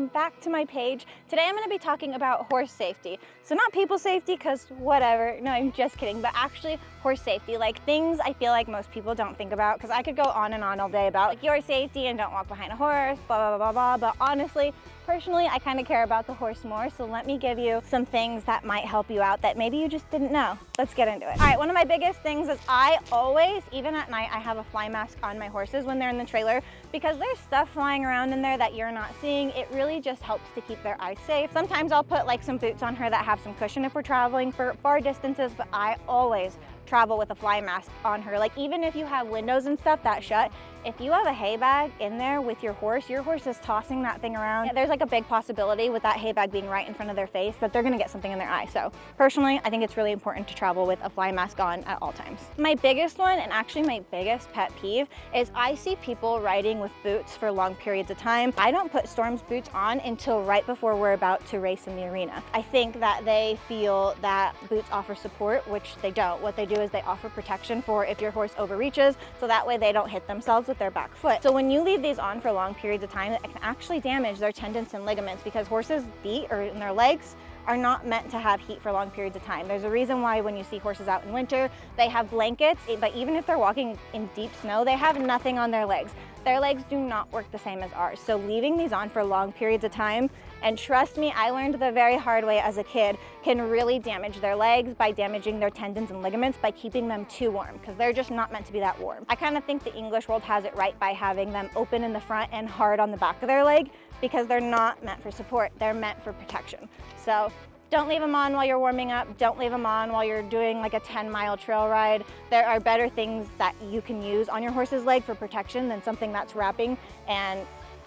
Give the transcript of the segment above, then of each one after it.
welcome back to my page. Today I'm going to be talking about horse safety. So not people safety, because whatever, no, I'm just kidding, but actually horse safety, like things I feel like most people don't think about, because I could go on and on all day about like your safety and don't walk behind a horse, blah, blah, blah, blah, but honestly, personally, I kind of care about the horse more, so let me give you some things that might help you out that maybe you just didn't know. Let's get into it. All right, one of my biggest things is I always, even at night, I have a fly mask on my horses when they're in the trailer, because there's stuff flying around in there that you're not seeing. It really just helps to keep their eyes safe. Sometimes I'll put like some boots on her that have some cushion if we're traveling for far distances, but I always travel with a fly mask on her. Like even if you have windows and stuff that shut, if you have a hay bag in there with your horse is tossing that thing around. There's like a big possibility with that hay bag being right in front of their face that they're gonna get something in their eye. So personally, I think it's really important to travel with a fly mask on at all times. My biggest one, and actually my biggest pet peeve, is I see people riding with boots for long periods of time. I don't put Storm's boots on until right before we're about to race in the arena. I think that they feel that boots offer support, which they don't. What they do is they offer protection for if your horse overreaches, so that way they don't hit themselves with their back foot. So when you leave these on for long periods of time, it can actually damage their tendons and ligaments, because horses' feet or in their legs are not meant to have heat for long periods of time. There's a reason why when you see horses out in winter, they have blankets, but even if they're walking in deep snow, they have nothing on their legs. Their legs do not work the same as ours. So leaving these on for long periods of time, and trust me, I learned the very hard way as a kid, can really damage their legs by damaging their tendons and ligaments by keeping them too warm, because they're just not meant to be that warm. I kind of think the English world has it right by having them open in the front and hard on the back of their leg, because they're not meant for support, they're meant for protection. So don't leave them on while you're warming up. Don't leave them on while you're doing like a 10-mile trail ride. There are better things that you can use on your horse's leg for protection than something that's wrapping and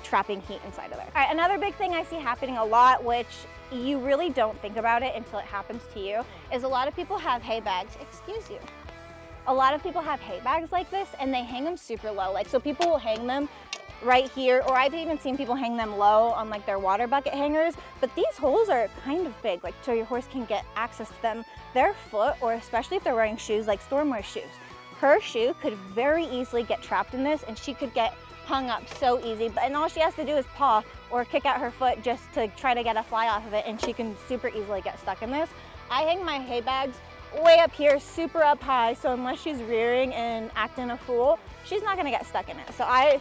trapping heat inside of there. All right, another big thing I see happening a lot, which you really don't think about it until it happens to you, is a lot of people have hay bags. Excuse you. A lot of people have hay bags like this and they hang them super low. Like, so people will hang them right here, or I've even seen people hang them low on like their water bucket hangers, but these holes are kind of big, like so your horse can get access to them. Their foot, or especially if they're wearing shoes, like Storm wears shoes, her shoe could very easily get trapped in this and she could get hung up so easy, and all she has to do is paw or kick out her foot just to try to get a fly off of it, and she can super easily get stuck in this. I hang my hay bags way up here, super up high, so unless she's rearing and acting a fool, she's not gonna get stuck in it. So I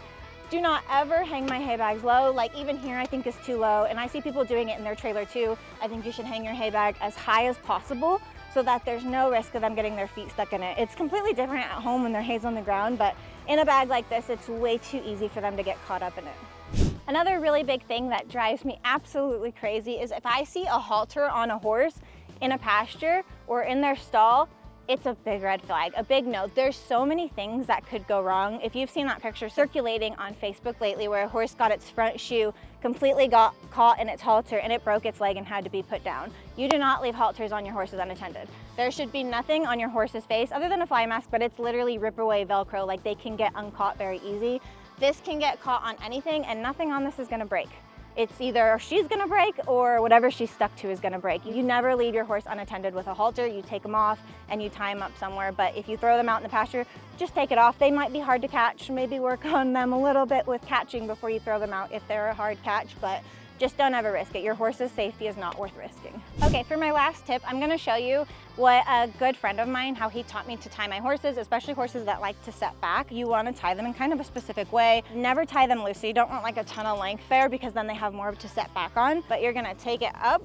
do not ever hang my hay bags low. Like even here I think is too low, and I see people doing it in their trailer too. I think you should hang your hay bag as high as possible so that there's no risk of them getting their feet stuck in it. It's completely different at home when their hay's on the ground, but in a bag like this, it's way too easy for them to get caught up in it. Another really big thing that drives me absolutely crazy is if I see a halter on a horse in a pasture or in their stall, it's a big red flag, a big no. There's so many things that could go wrong. If you've seen that picture circulating on Facebook lately where a horse got its front shoe completely got caught in its halter and it broke its leg and had to be put down. You do not leave halters on your horses unattended. There should be nothing on your horse's face other than a fly mask, but it's literally rip away Velcro, like they can get uncaught very easy. This can get caught on anything and nothing on this is gonna break. It's either she's gonna break or whatever she's stuck to is gonna break. You never leave your horse unattended with a halter. You take them off and you tie them up somewhere, but if you throw them out in the pasture, just take it off. They might be hard to catch. Maybe work on them a little bit with catching before you throw them out if they're a hard catch, but just don't ever risk it. Your horse's safety is not worth risking. Okay, for my last tip, I'm gonna show you what a good friend of mine, how he taught me to tie my horses, especially horses that like to set back. You wanna tie them in kind of a specific way. Never tie them loose, so you don't want like a ton of length there because then they have more to set back on. But you're gonna take it up,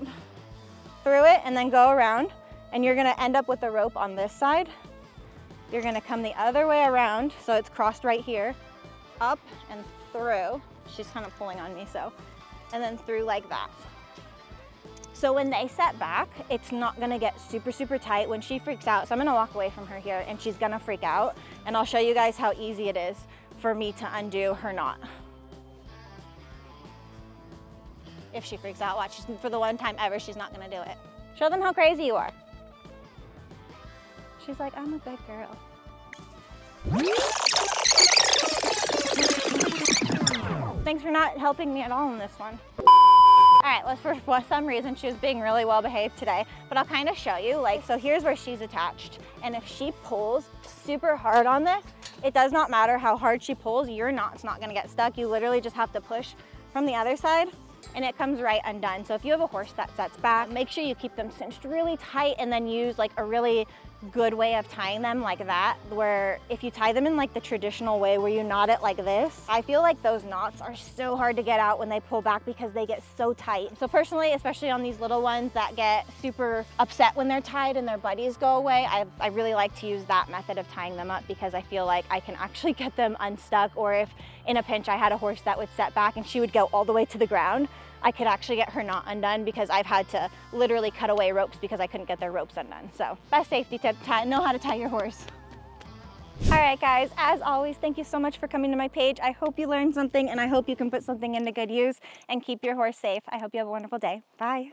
through it, and then go around, and you're gonna end up with the rope on this side. You're gonna come the other way around, so it's crossed right here, up and through. She's kind of pulling on me, so. And then through like that. So when they set back, it's not gonna get super, super tight when she freaks out. So I'm gonna walk away from her here and she's gonna freak out. And I'll show you guys how easy it is for me to undo her knot. If she freaks out, watch, for the one time ever, she's not gonna do it. Show them how crazy you are. She's like, I'm a good girl. Thanks for not helping me at all in this one. All right, for some reason she was being really well behaved today, but I'll kind of show you. Like, so here's where she's attached, and if she pulls super hard on this, it does not matter how hard she pulls, your knot's not gonna get stuck. You literally just have to push from the other side and it comes right undone. So if you have a horse that sets back, make sure you keep them cinched really tight and then use like a really good way of tying them like that, where if you tie them in like the traditional way where you knot it like this, I feel like those knots are so hard to get out when they pull back because they get so tight. So personally, especially on these little ones that get super upset when they're tied and their buddies go away, I really like to use that method of tying them up because I feel like I can actually get them unstuck, or if in a pinch I had a horse that would set back and she would go all the way to the ground, I could actually get her knot undone because I've had to literally cut away ropes because I couldn't get their ropes undone. So best safety tip, know how to tie your horse. All right guys, as always, thank you so much for coming to my page. I hope you learned something and I hope you can put something into good use and keep your horse safe. I hope you have a wonderful day. Bye.